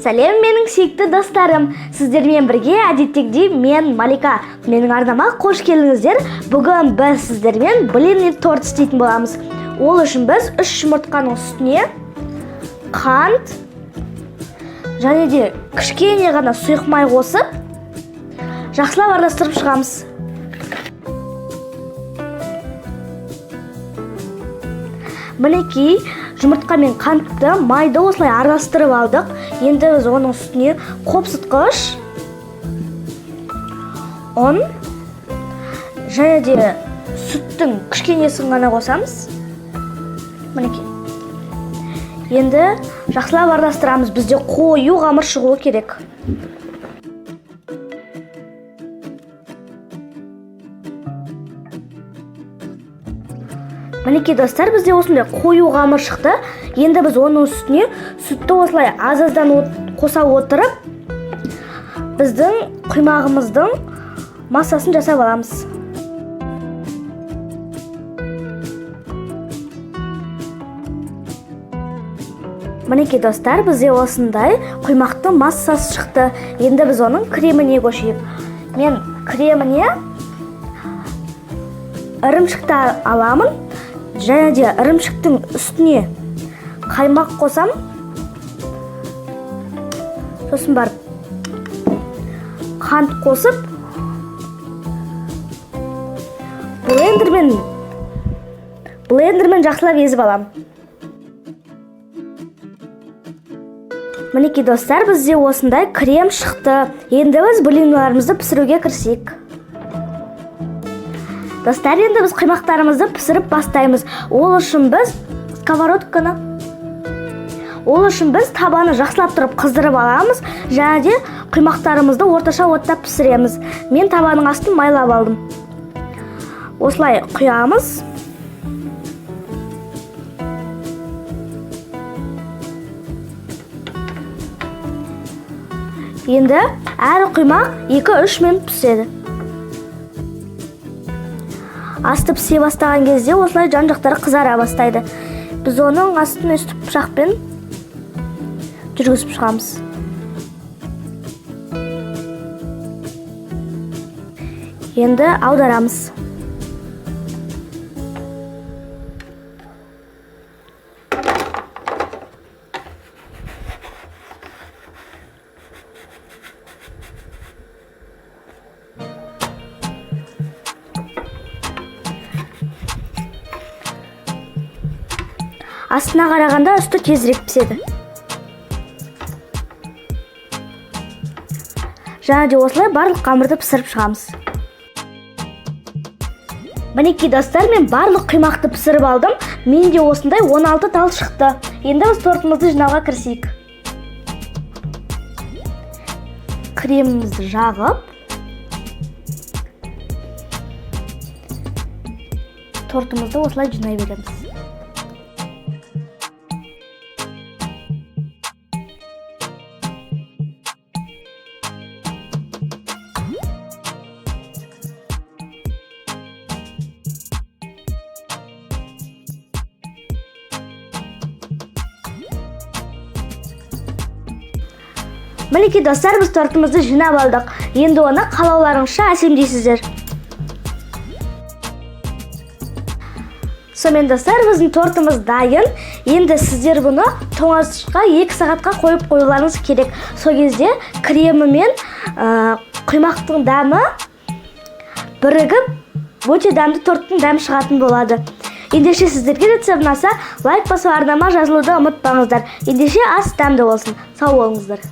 Сәлем менің сүйікті достарым. Сіздермен бірге әдеттегідей мен Малика. Менің арнама қош келдіңіздер. Бүгін біз сіздермен блинный торт істейтін боламыз. Ол үшін біз 3 жұмыртқаның үстіне қант және де кішкене ғана сұйық май қосып, жақсылап араластырып шығамыз. Мінекей, жұмыртқа мен қантты майды осылай араластырып алдық. Енді біз оның үстіне қопсытқыш, ұн және де сүттің кішкенесін ғана қосамыз. Мінекей. Енді жақсылап араластырамыз. Бізде қою қамыр шығуы керек. Мінекей достар, бізде осындай қою қамыр шықты. Енді біз оның үстіне сүтті осылай аз-аздан қоса отырып, біздің құймағымыздың массасын жасап аламыз. Мінекей достар, бізде осындай құймақтың массасы шықты. Енді біз оның креміне көшейік. Мен креміне ірімшікті аламын. Және де ірімшіктің үстіне қаймақ қосам. Сосын барып қант қосып, блендермен жақсылап езіп алам. Мінекей достар, бізде осындай крем шықты. Енді біз блинларымызды пісіруге кірісейік. Достар, енді біз құймақтарымызды пісіріп бастаймыз. Ол үшін біз табаны жақсылап тұрып қыздырып аламыз, және де құймақтарымызды орташа отта пісіреміз. Мен табаның астын майлап алдым. Осылай құямыз. Енді әр құймақ 2-3 минут піседі. Асты пісе бастаған кезде осылай жан-жақтары қызара бастайды. Біз оның астын өстіп пышақпен жүргізіп шығамыз. Енді аударамыз. Астына қарағанда үсті тезірек піседі. Және де осылай барлық қамырды пісіріп шығамыз. Мінекей достар, мен барлық құймақты пісіріп алдым. Менде осындай 16 тал шықты. Енді біз тортымызды жинауға кірісейік. Кремімізді жағып, тортымызды осылай жинай береміз. Мінекей достар, біз тортымызды жинап алдық. Енді оны қалауларыңызша әсемдейсіздер. Сонымен достар, біздің тортымыз дайын. Енді сіздер бұны тоңазытқышқа 2 сағатқа қойып қоюларыңыз керек. Сол кезде кремі мен құймақтың дәмі бірігіп, өте дәмді торттың дәмі шығатын болады. Ендеше сіздерге рецепт ұнаса, лайк басып арнама жазылуды ұмытпаңыздар. Ендеше ас дәмді болсын. Сау болыңыздар.